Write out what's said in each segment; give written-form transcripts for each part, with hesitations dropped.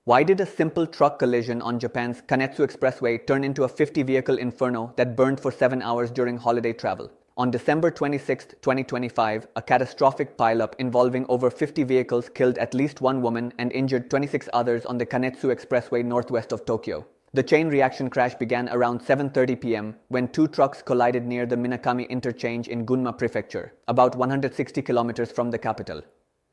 Why did a simple truck collision on Japan's Kanetsu Expressway turn into a 50-vehicle inferno that burned for 7 hours during holiday travel? On December 26, 2025, a catastrophic pileup involving over 50 vehicles killed at least one woman and injured 26 others on the Kanetsu Expressway northwest of Tokyo. The chain reaction crash began around 7:30 p.m. when two trucks collided near the Minakami interchange in Gunma Prefecture, about 160 kilometers from the capital.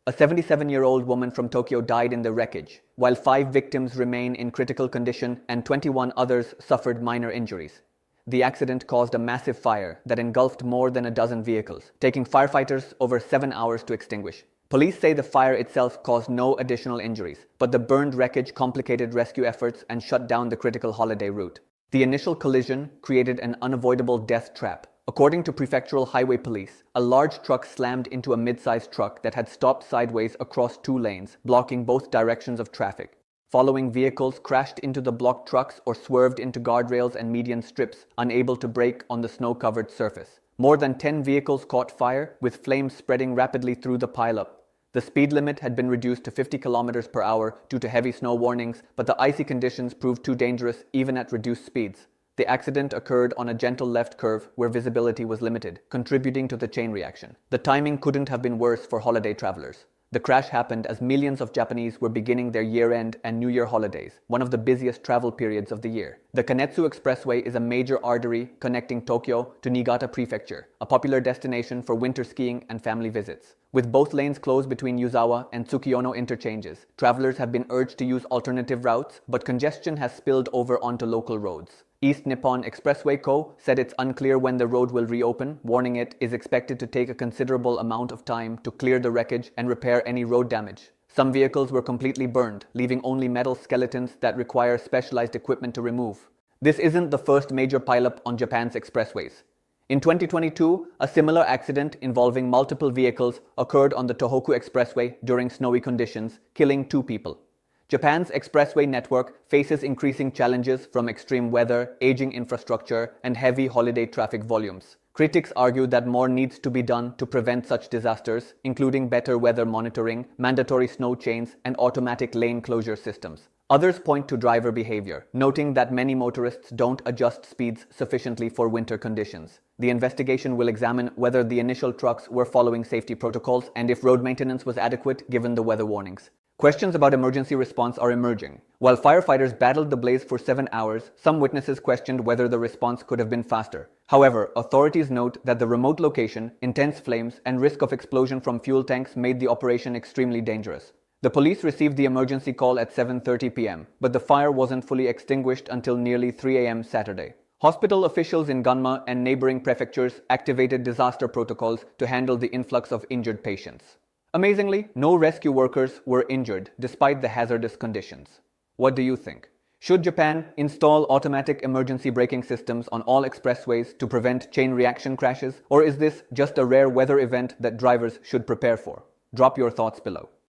A 77-year-old woman from Tokyo died in the wreckage, while 5 victims remain in critical condition and 21 others suffered minor injuries. The accident caused a massive fire that engulfed more than a dozen vehicles, taking firefighters over 7 hours to extinguish. Police say the fire itself caused no additional injuries, but the burned wreckage complicated rescue efforts and shut down the critical holiday route. The initial collision created an unavoidable death trap. According to Prefectural Highway Police, a large truck slammed into a mid-sized truck that had stopped sideways across 2 lanes, blocking both directions of traffic. Following vehicles crashed into the blocked trucks or swerved into guardrails and median strips, unable to brake on the snow-covered surface. More than 10 vehicles caught fire, with flames spreading rapidly through the pileup. The speed limit had been reduced to 50 km per hour due to heavy snow warnings, but the icy conditions proved too dangerous even at reduced speeds. The accident occurred on a gentle left curve where visibility was limited, contributing to the chain reaction. The timing couldn't have been worse for holiday travelers. The crash happened as millions of Japanese were beginning their year-end and New Year holidays, one of the busiest travel periods of the year. The Kanetsu Expressway is a major artery connecting Tokyo to Niigata Prefecture, a popular destination for winter skiing and family visits. With both lanes closed between Yuzawa and Tsukiyono interchanges, travelers have been urged to use alternative routes, but congestion has spilled over onto local roads. East Nippon Expressway Co. said it's unclear when the road will reopen, warning it is expected to take a considerable amount of time to clear the wreckage and repair any road damage. Some vehicles were completely burned, leaving only metal skeletons that require specialized equipment to remove. This isn't the first major pileup on Japan's expressways. In 2022, a similar accident involving multiple vehicles occurred on the Tohoku Expressway during snowy conditions, killing 2 people. Japan's expressway network faces increasing challenges from extreme weather, aging infrastructure, and heavy holiday traffic volumes. Critics argue that more needs to be done to prevent such disasters, including better weather monitoring, mandatory snow chains, and automatic lane closure systems. Others point to driver behavior, noting that many motorists don't adjust speeds sufficiently for winter conditions. The investigation will examine whether the initial trucks were following safety protocols and if road maintenance was adequate given the weather warnings. Questions about emergency response are emerging. While firefighters battled the blaze for 7 hours, some witnesses questioned whether the response could have been faster. However, authorities note that the remote location, intense flames, and risk of explosion from fuel tanks made the operation extremely dangerous. The police received the emergency call at 7:30 p.m., but the fire wasn't fully extinguished until nearly 3 a.m. Saturday. Hospital officials in Gunma and neighboring prefectures activated disaster protocols to handle the influx of injured patients. Amazingly, no rescue workers were injured despite the hazardous conditions. What do you think? Should Japan install automatic emergency braking systems on all expressways to prevent chain reaction crashes, or is this just a rare weather event that drivers should prepare for? Drop your thoughts below.